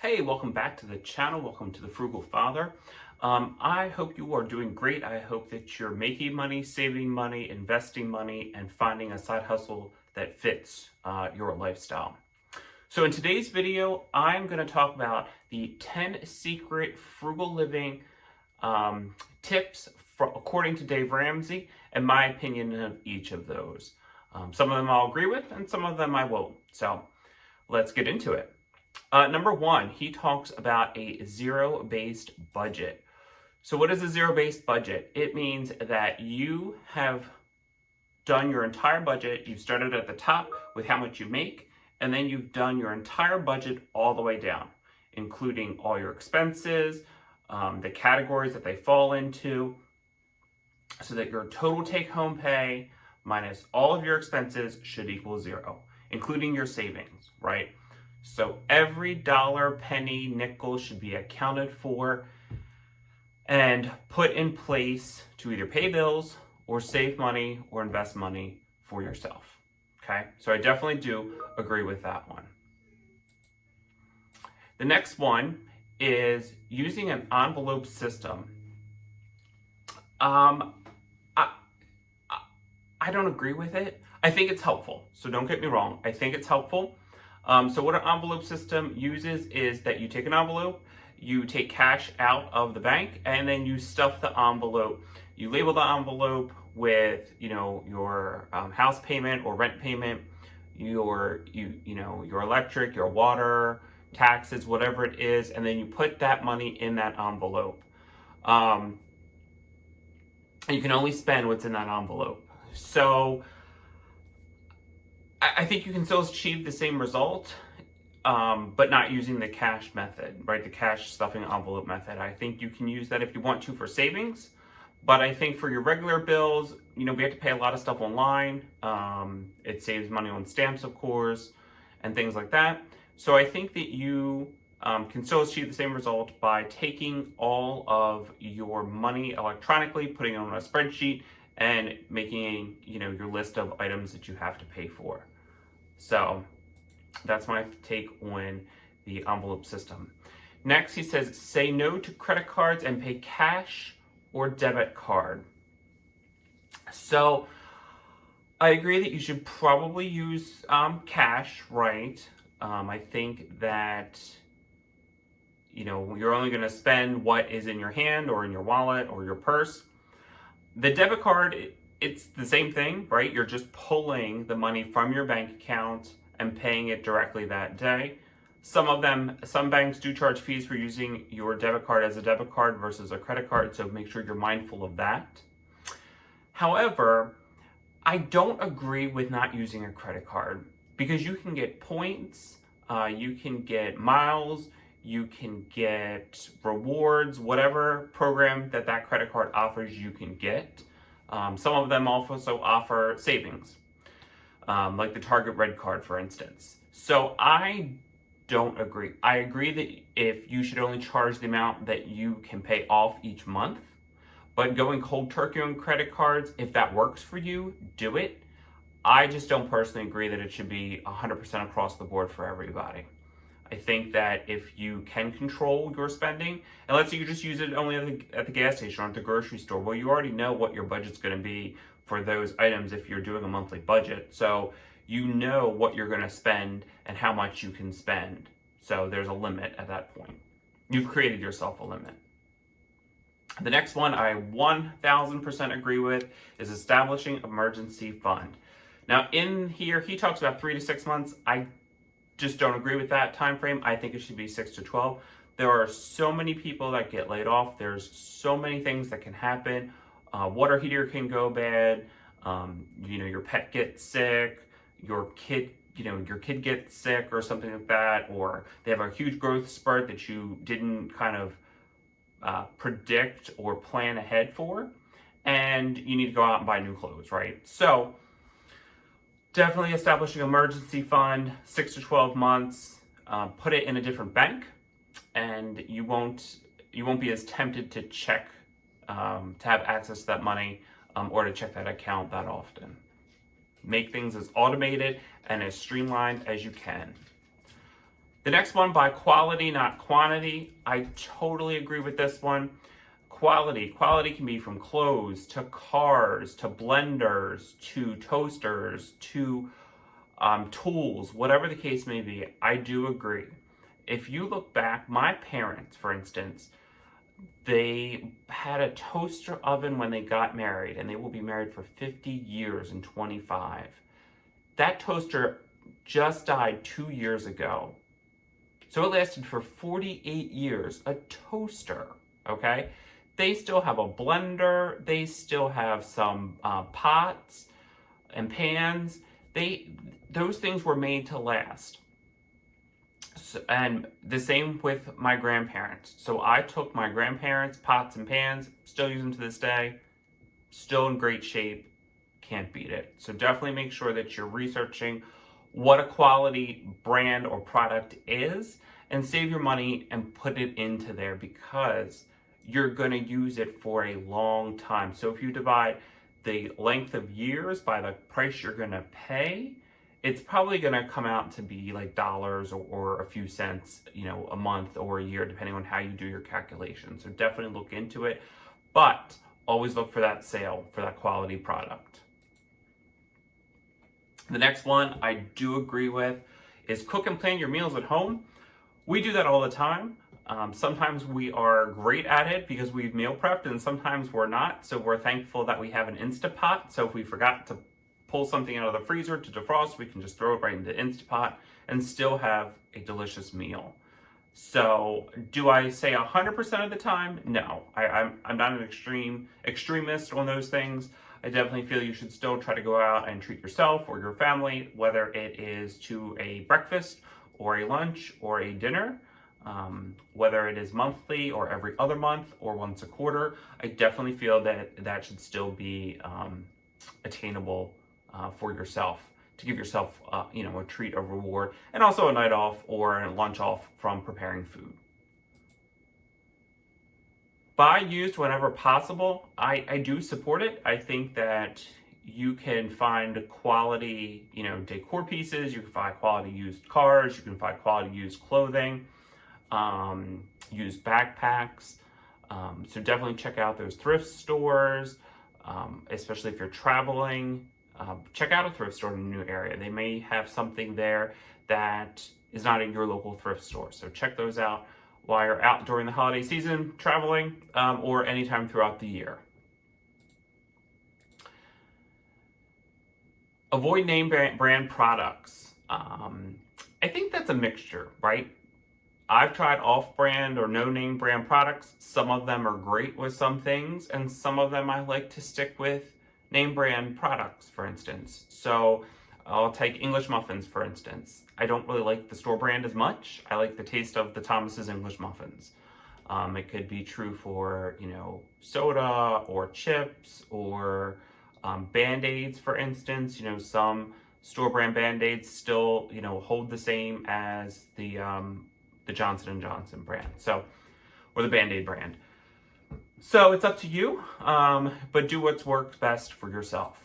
Hey, welcome back to the channel. Welcome to the Frugal Father. I hope you are doing great. I hope that you're making money, saving money, investing money, and finding a side hustle that fits your lifestyle. So in today's video, I'm going to talk about the 10 secret frugal living tips according to Dave Ramsey and my opinion of each of those. Some of them I'll agree with and some of them I won't. So let's get into it. Number one, he talks about a zero-based budget. So what is a zero-based budget? It means that you have done your entire budget. You've started at the top with how much you make, and then you've done your entire budget all the way down, including all your expenses, the categories that they fall into, so that your total take-home pay minus all of your expenses should equal zero, including your savings, right? So every dollar, penny, nickel should be accounted for and put in place to either pay bills or save money or invest money for yourself. Okay, so I definitely do agree with that one. The next one is using an envelope system. I don't agree with it. I think it's helpful. So don't get me wrong. I think it's helpful. So what an envelope system uses is that you take an envelope, you take cash out of the bank, and then you stuff the envelope. You label the envelope with, your house payment or rent payment, your electric, your water, taxes, whatever it is, and then you put that money in that envelope. And you can only spend what's in that envelope. So I think you can still achieve the same result, but not using the cash method, right? The cash stuffing envelope method. I think you can use that if you want to for savings, but I think for your regular bills, we have to pay a lot of stuff online. It saves money on stamps, of course, and things like that. So I think that you can still achieve the same result by taking all of your money electronically, putting it on a spreadsheet, and making your list of items that you have to pay for. So that's my take on the envelope system. Next, he says, say no to credit cards and pay cash or debit card. So I agree that you should probably use cash, right? I think that, you're only going to spend what is in your hand or in your wallet or your purse. The debit card, it's the same thing, right? You're just pulling the money from your bank account and paying it directly that day. Some banks do charge fees for using your debit card as a debit card versus a credit card, so make sure you're mindful of that. However, I don't agree with not using a credit card because you can get points, you can get miles, you can get rewards, whatever program that credit card offers, you can get. Some of them also offer savings, like the Target Red Card, for instance. So I don't agree. I agree that if you should only charge the amount that you can pay off each month, but going cold turkey on credit cards, if that works for you, do it. I just don't personally agree that it should be 100% across the board for everybody. I think that if you can control your spending, and let's say you just use it only at the gas station or at the grocery store, well, you already know what your budget's going to be for those items if you're doing a monthly budget. So you know what you're going to spend and how much you can spend. So there's a limit at that point. You've created yourself a limit. The next one I 1000% agree with is establishing emergency fund. Now in here, he talks about 3 to 6 months. I just don't agree with that time frame. I think it should be 6 to 12. There are so many people that get laid off. There's so many things that can happen. Water heater can go bad. Your pet gets sick. Your kid gets sick or something like that, or they have a huge growth spurt that you didn't kind of predict or plan ahead for, and you need to go out and buy new clothes, right? So definitely establishing an emergency fund, 6 to 12 months, put it in a different bank, and you won't be as tempted to check, to have access to that money, or to check that account that often. Make things as automated and as streamlined as you can. The next one, buy quality, not quantity. I totally agree with this one. Quality can be from clothes to cars to blenders to toasters to tools, whatever the case may be. I do agree. If you look back, my parents, for instance, they had a toaster oven when they got married, and they will be married for 50 years in 25. That toaster just died 2 years ago. So it lasted for 48 years, a toaster, okay? They still have a blender, they still have some pots and pans. Those things were made to last. So, and the same with my grandparents. So I took my grandparents' pots and pans, still use them to this day, still in great shape, can't beat it. So definitely make sure that you're researching what a quality brand or product is, and save your money and put it into there, because you're going to use it for a long time. So if you divide the length of years by the price you're going to pay, it's probably going to come out to be like dollars or a few cents, a month or a year, depending on how you do your calculation. So definitely look into it, but always look for that sale for that quality product. The next one I do agree with is cook and plan your meals at home. We do that all the time. Sometimes we are great at it because we've meal prepped, and sometimes we're not. So we're thankful that we have an Instapot. So if we forgot to pull something out of the freezer to defrost, we can just throw it right into the Instapot and still have a delicious meal. So do I say 100% of the time? No, I'm not an extremist on those things. I definitely feel you should still try to go out and treat yourself or your family, whether it is to a breakfast or a lunch or a dinner, whether it is monthly or every other month or once a quarter. I definitely feel that should still be attainable for yourself, to give yourself a treat, a reward, and also a night off or a lunch off from preparing food. Buy used whenever possible. I do support it. I think that you can find quality, decor pieces. You can find quality used cars. You can find quality used clothing, used backpacks. So definitely check out those thrift stores, especially if you're traveling. Check out a thrift store in a new area. They may have something there that is not in your local thrift store. So check those out while you're out during the holiday season, traveling, or anytime throughout the year. Avoid name brand products. I think that's a mixture, right? I've tried off-brand or no-name brand products. Some of them are great with some things, and some of them I like to stick with name brand products, for instance. So I'll take English muffins, for instance. I don't really like the store brand as much. I like the taste of the Thomas's English muffins. It could be true for, soda or chips or Band-Aids, for instance. Some store brand Band-Aids still, hold the same as the Johnson & Johnson brand. So, or the Band-Aid brand. So it's up to you, but do what's worked best for yourself.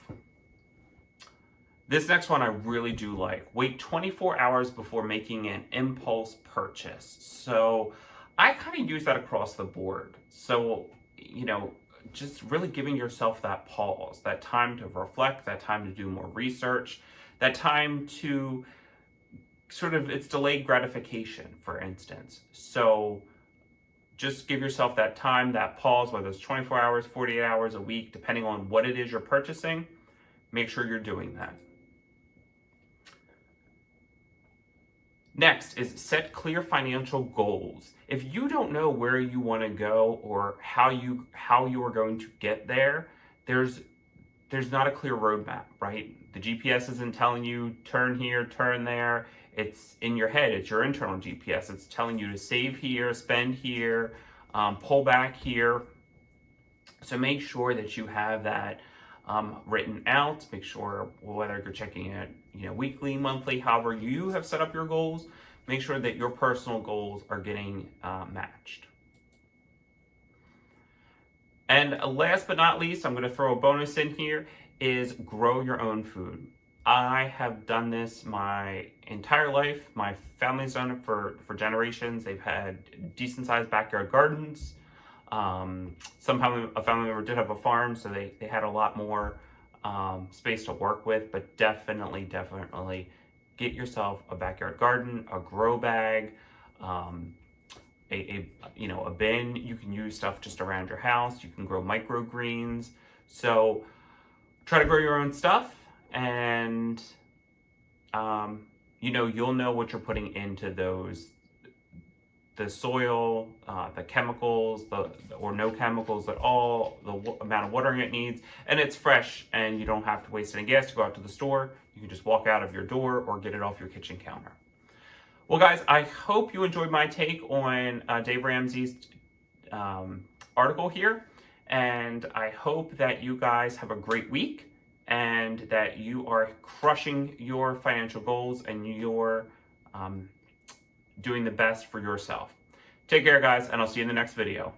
This next one I really do like. Wait 24 hours before making an impulse purchase. So I kind of use that across the board. So, just really giving yourself that pause, that time to reflect, that time to do more research, that time to it's delayed gratification, for instance. So just give yourself that time, that pause, whether it's 24 hours, 48 hours, a week, depending on what it is you're purchasing. Make sure you're doing that. Next is set clear financial goals. If you don't know where you want to go or how you are going to get there, there's not a clear roadmap, right? The GPS isn't telling you turn here, turn there. It's in your head. It's your internal GPS. It's telling you to save here, spend here, pull back here. So make sure that you have that written out. Make sure whether you're checking it, weekly, monthly, however you have set up your goals, make sure that your personal goals are getting matched. And last but not least, I'm going to throw a bonus in here, is grow your own food. I have done this my entire life. My family's done it for generations. They've had decent sized backyard gardens. A family member did have a farm, so they had a lot more space to work with, but definitely get yourself a backyard garden, a grow bag, a bin. You can use stuff just around your house. You can grow microgreens. So try to grow your own stuff, and you'll know what you're putting into the soil, the chemicals, or no chemicals at all, the amount of watering it needs, and it's fresh, and you don't have to waste any gas to go out to the store. You can just walk out of your door or get it off your kitchen counter. Well, guys, I hope you enjoyed my take on Dave Ramsey's article here, and I hope that you guys have a great week and that you are crushing your financial goals and you're doing the best for yourself. Take care, guys, and I'll see you in the next video.